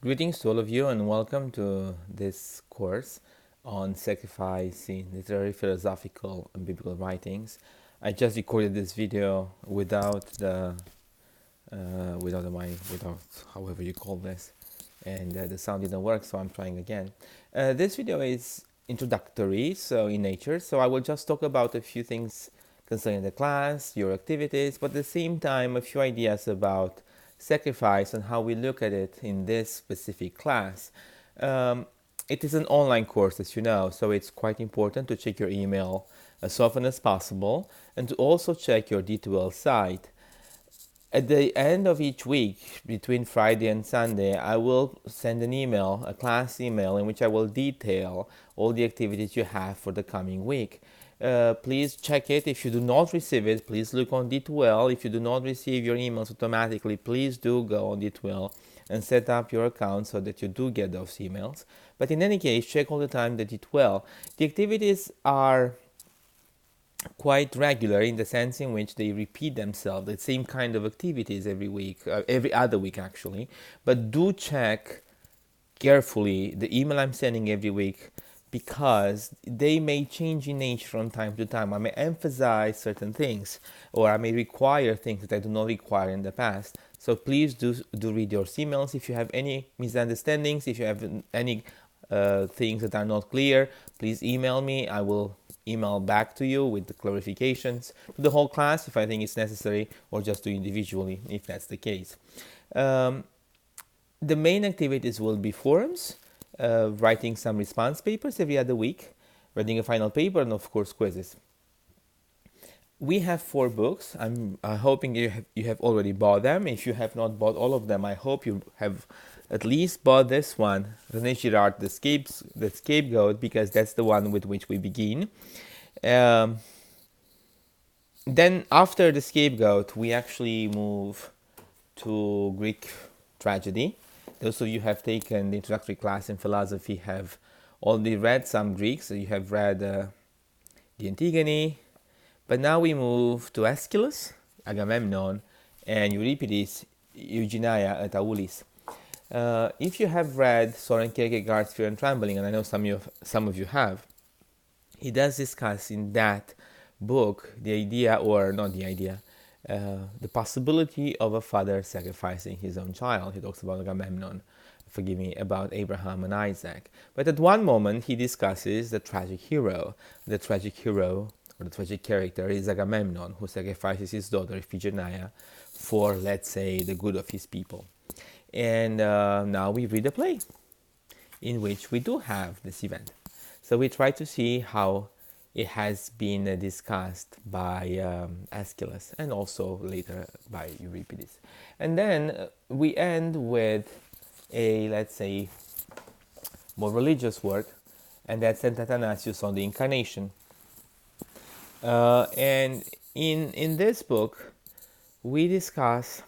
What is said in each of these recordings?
Greetings to all of you and welcome to this course on sacrificing literary, philosophical, and biblical writings. I just recorded this video without however you call this, and the sound didn't work, so I'm trying again. This video is introductory, so in nature, so I will just talk about a few things concerning the class, your activities, but at the same time a few ideas about sacrifice and how we look at it in this specific class. Um, it is an online course, as you know, so it's quite important to check your email as often as possible and to also check your D2L site. At the end of each week, between Friday and Sunday, I will send an email, a class email, in which I will detail all the activities you have for the coming week. Please check it. If you do not receive it, please look on D2L. If you do not receive your emails automatically, please do go on D2L and set up your account so that you do get those emails. But in any case, check all the time the D2L. The activities are quite regular in the sense in which they repeat themselves, the same kind of activities every week, every other week actually. But do check carefully the email I'm sending every week because they may change in nature from time to time. I may emphasize certain things or I may require things that I do not require in the past. So please do read your emails. If you have any misunderstandings, if you have any things that are not clear, please email me. I will email back to you with the clarifications to the whole class if I think it's necessary, or just to you individually if that's the case. Um, the main activities will be forums, writing some response papers every other week, writing a final paper, and of course quizzes. We have 4 books. I'm hoping you have already bought them. If you have not bought all of them, I hope you have at least bought this one, René Girard, the Scapegoat, because that's the one with which we begin. Um, then after the Scapegoat, we actually move to Greek tragedy. Those of you who have taken the introductory class in philosophy have already read some Greek, so you have read the Antigone. But now we move to Aeschylus, Agamemnon, and Euripides, Eugenia, and Aulis. If you have read Soren Kierkegaard's Fear and Trembling, and I know some of you have, he does discuss in that book the idea, or not the idea, the possibility of a father sacrificing his own child. He talks about Agamemnon, forgive me, about Abraham and Isaac. But at one moment he discusses the tragic hero. The tragic hero, or the tragic character, is Agamemnon, who sacrifices his daughter Iphigenia for, let's say, the good of his people. And now we read a play in which we do have this event. So we try to see how it has been discussed by Aeschylus and also later by Euripides. And then we end with a, let's say, more religious work, and that's St. Athanasius on the Incarnation. And in this book, we discuss,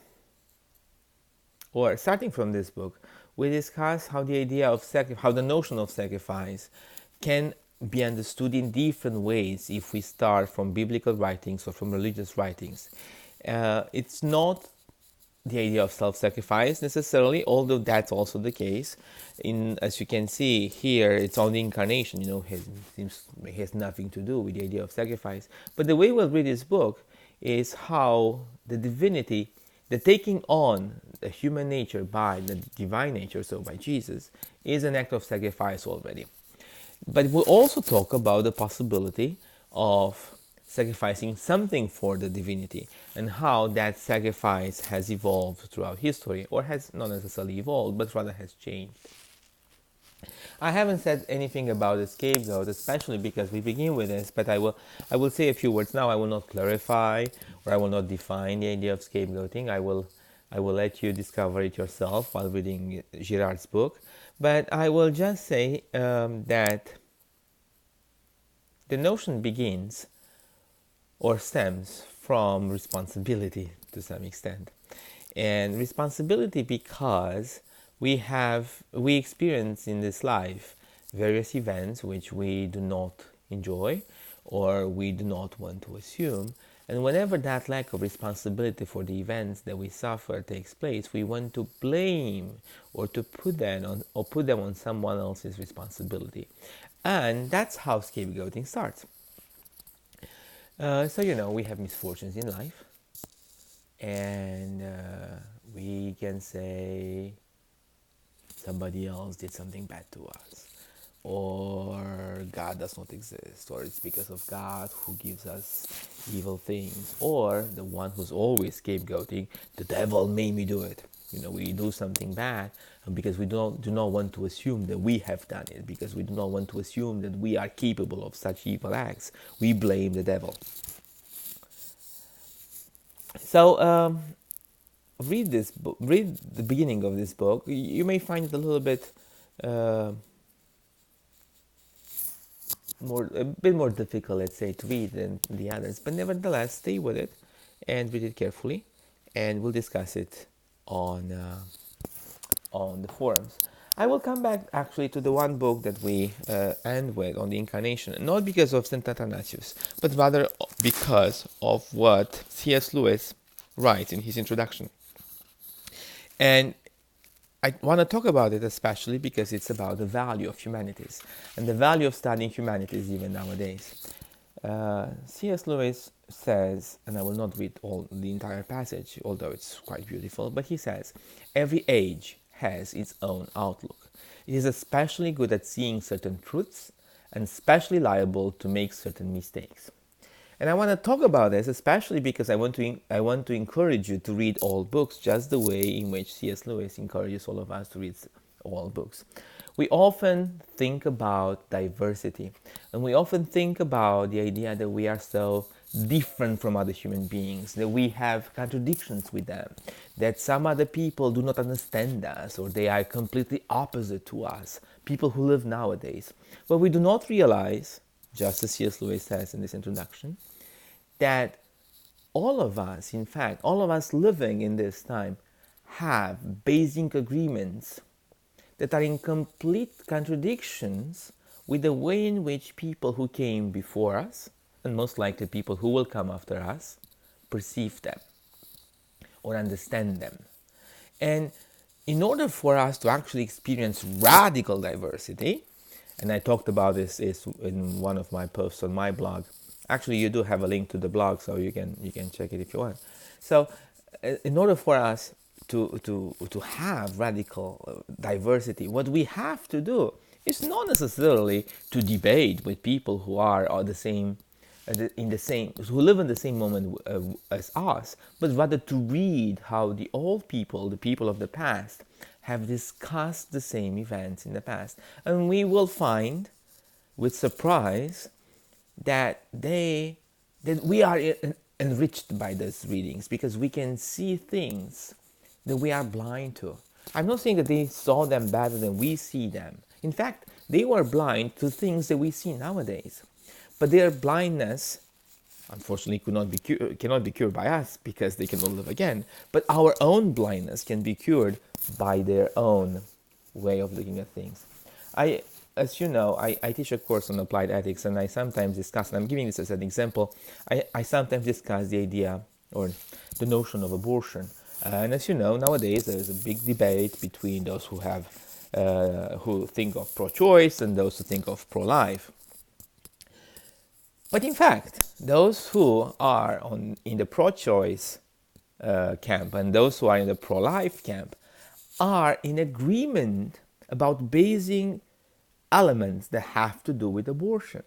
or starting from this book, we discuss how the idea of how the notion of sacrifice can be understood in different ways if we start from biblical writings or from religious writings. It's not the idea of self-sacrifice necessarily, although that's also the case. As you can see here, it's on the Incarnation. It has nothing to do with the idea of sacrifice. But the way we'll read this book is how the divinity, the taking on the human nature by the divine nature, so by Jesus, is an act of sacrifice already. But we'll also talk about the possibility of sacrificing something for the divinity and how that sacrifice has evolved throughout history, or has not necessarily evolved, but rather has changed. I haven't said anything about the scapegoat, especially because we begin with this, but I will say a few words now. I will not clarify or I will not define the idea of scapegoating. I will let you discover it yourself while reading Girard's book. But I will just say that the notion begins or stems from responsibility to some extent. And responsibility because we experience in this life various events which we do not enjoy or we do not want to assume. And whenever that lack of responsibility for the events that we suffer takes place, we want to blame or to put them on someone else's responsibility. And that's how scapegoating starts. We have misfortunes in life, and we can say somebody else did something bad to us, or God does not exist, or it's because of God who gives us evil things, or the one who's always scapegoating, the devil made me do it. We do something bad, and because we do not want to assume that we have done it, because we do not want to assume that we are capable of such evil acts, we blame the devil. So read this book. Read the beginning of this book. You may find it a little bit a bit more difficult, let's say, to read than the others. But nevertheless, stay with it and read it carefully, and we'll discuss it on the forums. I will come back actually to the one book that we end with on the Incarnation, not because of St. Athanasius, but rather because of what C.S. Lewis writes in his introduction. And I want to talk about it especially because it's about the value of humanities and the value of studying humanities even nowadays. C.S. Lewis says, and I will not read the entire passage, although it's quite beautiful, but he says, every age has its own outlook. It is especially good at seeing certain truths and especially liable to make certain mistakes. And I want to talk about this especially because I want to encourage you to read all books just the way in which C.S. Lewis encourages all of us to read all books. We often think about diversity, and we often think about the idea that we are so different from other human beings, that we have contradictions with them, that some other people do not understand us, or they are completely opposite to us, people who live nowadays. But we do not realize, just as C.S. Lewis says in this introduction, that all of us, in fact, all of us living in this time, have basic agreements that are in complete contradictions with the way in which people who came before us, and most likely people who will come after us, perceive them or understand them. And in order for us to actually experience radical diversity, and I talked about this in one of my posts on my blog. Actually, you do have a link to the blog, so you can check it if you want. So, in order for us to have radical diversity, what we have to do is not necessarily to debate with people who are the same, who live in the same moment as us, but rather to read how the old people, the people of the past, have discussed the same events in the past, and we will find, with surprise, that we are enriched by those readings because we can see things that we are blind to. I'm not saying that they saw them better than we see them. In fact, they were blind to things that we see nowadays. But their blindness, unfortunately, cannot be cured by us because they cannot live again. But our own blindness can be cured by their own way of looking at things. As you know, I teach a course on applied ethics, and I sometimes discuss, and I'm giving this as an example, I sometimes discuss the idea or the notion of abortion. And as you know, nowadays there is a big debate between those who think of pro-choice and those who think of pro-life. But in fact, those who are in the pro-choice camp and those who are in the pro-life camp are in agreement about basic elements that have to do with abortion.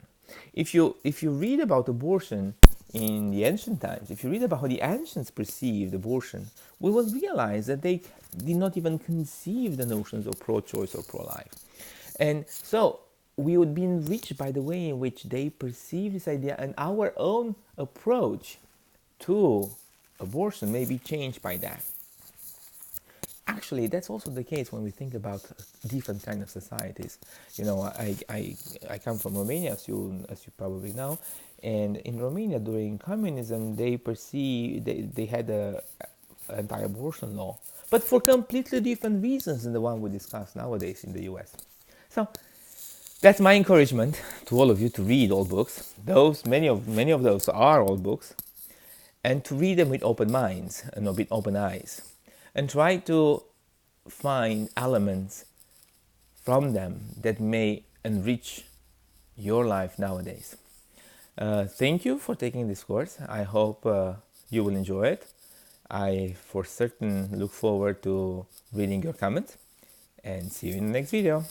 If you read about abortion in the ancient times, if you read about how the ancients perceived abortion, we will realize that they did not even conceive the notions of pro-choice or pro-life. And so we would be enriched by the way in which they perceive this idea, and our own approach to abortion may be changed by that. Actually, that's also the case when we think about different kind of societies. You know, I come from Romania, as you probably know, and in Romania during communism, they had a anti-abortion law, but for completely different reasons than the one we discuss nowadays in the U.S. So that's my encouragement to all of you to read all books. Many of those are all books, and to read them with open minds and with open eyes, and try to find elements from them that may enrich your life nowadays. Thank you for taking this course. I hope you will enjoy it. I for certain look forward to reading your comments, and see you in the next video.